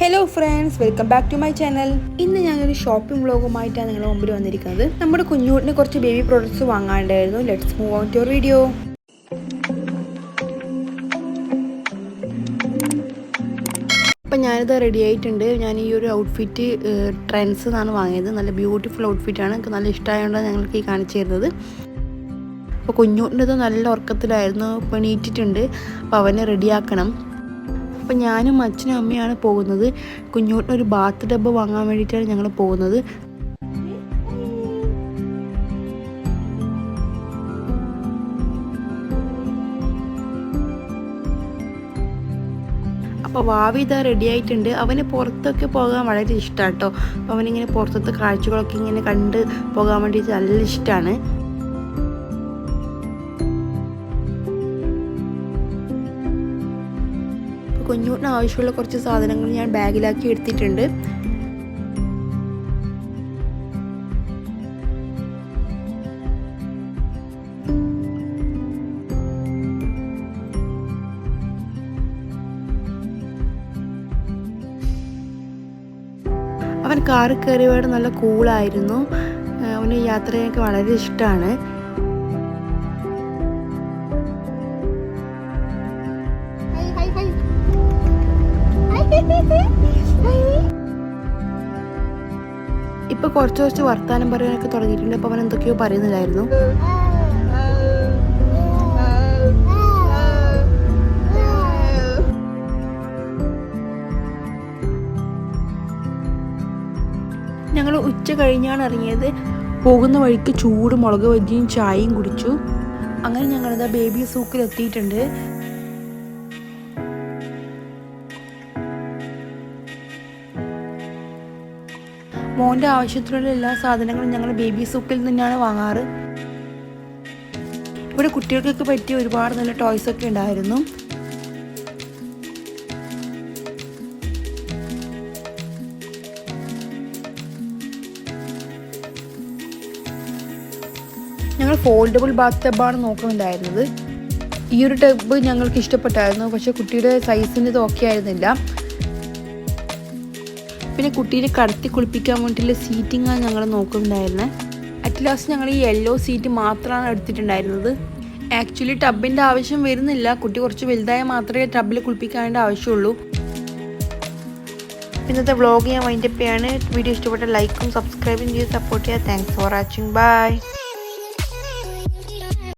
Hello friends, welcome back to my channel. ഇന്ന് ഞാനൊരു shopping വ്ളോഗുമായിട്ടാണ് നിങ്ങളുടെ മുമ്പിൽ വന്നിരിക്കുന്നത്. നമ്മുടെ കുഞ്ഞൂട്ടിന് കുറച്ച് ബേബി പ്രോഡക്ട്സ് വാങ്ങാണ്ടായിരുന്നു. Let's move on to video. അപ്പം ഞാനിത് റെഡി ആയിട്ടുണ്ട്. ഞാൻ ഈ ഒരു ഔട്ട്ഫിറ്റ് ട്രെൻഡ്സ് എന്നാണ് വാങ്ങിയത്. നല്ല ബ്യൂട്ടിഫുൾ ഔട്ട്ഫിറ്റാണ്. എനിക്ക് നല്ല ഇഷ്ടമായതുകൊണ്ടാണ് ഞങ്ങൾക്ക് ഈ കാണിച്ചു തരുന്നത്. അപ്പോൾ കുഞ്ഞൂട്ടിൻ്റെ നല്ല ഉറക്കത്തിലായിരുന്നു. ഇപ്പോൾ എണീറ്റിട്ടുണ്ട്. അപ്പോൾ അവനെ റെഡിയാക്കണം. അപ്പം ഞാനും അച്ഛനും അമ്മയാണ് പോകുന്നത്. കുഞ്ഞൂട്ടിനൊരു ബാത്ത് ടബ് വാങ്ങാൻ വേണ്ടിയിട്ടാണ് ഞങ്ങൾ പോകുന്നത്. അപ്പോൾ വാവി ഇതാ റെഡി ആയിട്ടുണ്ട്. അവന് പുറത്തൊക്കെ പോകാൻ വളരെ ഇഷ്ടമാണ് കേട്ടോ. അപ്പോൾ അവനിങ്ങനെ പുറത്തത്തെ കാഴ്ചകളൊക്കെ ഇങ്ങനെ കണ്ട് പോകാൻ വേണ്ടിയിട്ട് നല്ല ഇഷ്ടമാണ്. കുഞ്ഞൂട്ടിന് ആവശ്യമുള്ള കുറച്ച് സാധനങ്ങൾ ഞാൻ ബാഗിലാക്കി എടുത്തിട്ടുണ്ട്. അവൻ കാറിൽ കയറിയപാട് നല്ല കൂളായിരുന്നു. അവന് യാത്രയൊക്കെ വളരെ ഇഷ്ടമാണ്. ഇപ്പൊ കുറച്ച് വർത്താനം പറയാനൊക്കെ തുടങ്ങിയിട്ടുണ്ട്. അപ്പൊ അവൻ എന്തൊക്കെയോ പറയുന്നില്ലായിരുന്നു. ഞങ്ങൾ ഉച്ച കഴിഞ്ഞാണ് ഇറങ്ങിയത്. പോകുന്ന വഴിക്ക് ചൂട് മുളക് ബജിയും ചായയും കുടിച്ചു. അങ്ങനെ ഞങ്ങളിതാ ബേബി സൂക്കിൽ എത്തിയിട്ടുണ്ട്. മോൻ്റെ ആവശ്യത്തിനുള്ള എല്ലാ സാധനങ്ങളും ഞങ്ങൾ ബേബി സൂക്കിൽ നിന്നാണ് വാങ്ങാറ്. ഇവിടെ കുട്ടികൾക്കൊക്കെ പറ്റിയ ഒരുപാട് നല്ല ടോയ്സ് ഒക്കെ ഉണ്ടായിരുന്നു. ഞങ്ങൾ ഫോൾഡബിൾ ബാത്ത് ടബാണ് നോക്കുന്നുണ്ടായിരുന്നത്. ഈ ഒരു ടബ് ഞങ്ങൾക്ക് ഇഷ്ടപ്പെട്ടായിരുന്നു. പക്ഷെ കുട്ടിയുടെ സൈസിന് ഇത് ഓക്കെ ആയിരുന്നില്ല. പിന്നെ കുട്ടീനെ കടത്തി കുളിപ്പിക്കാൻ വേണ്ടിയിട്ടുള്ള സീറ്റിങ്ങാണ് ഞങ്ങൾ നോക്കുന്നുണ്ടായിരുന്നത്. അറ്റ് ലാസ്റ്റ് ഞങ്ങൾ ഈ യെല്ലോ സീറ്റ് മാത്രമാണ് എടുത്തിട്ടുണ്ടായിരുന്നത്. ആക്ച്വലി ടബിൻ്റെ ആവശ്യം വരുന്നില്ല. കുട്ടി കുറച്ച് വലുതായാൽ മാത്രമേ ടബിൽ കുളിപ്പിക്കാനുള്ള ആവശ്യമുള്ളൂ. ഇന്നത്തെ വ്ളോഗ് ഞാൻ വൈൻഡപ്പ് ചെയ്യാണ്. വീഡിയോ ഇഷ്ടപ്പെട്ട ലൈക്കും സബ്സ്ക്രൈബും ചെയ്ത് സപ്പോർട്ട് ചെയ്യുക. Thanks for watching. ബൈ.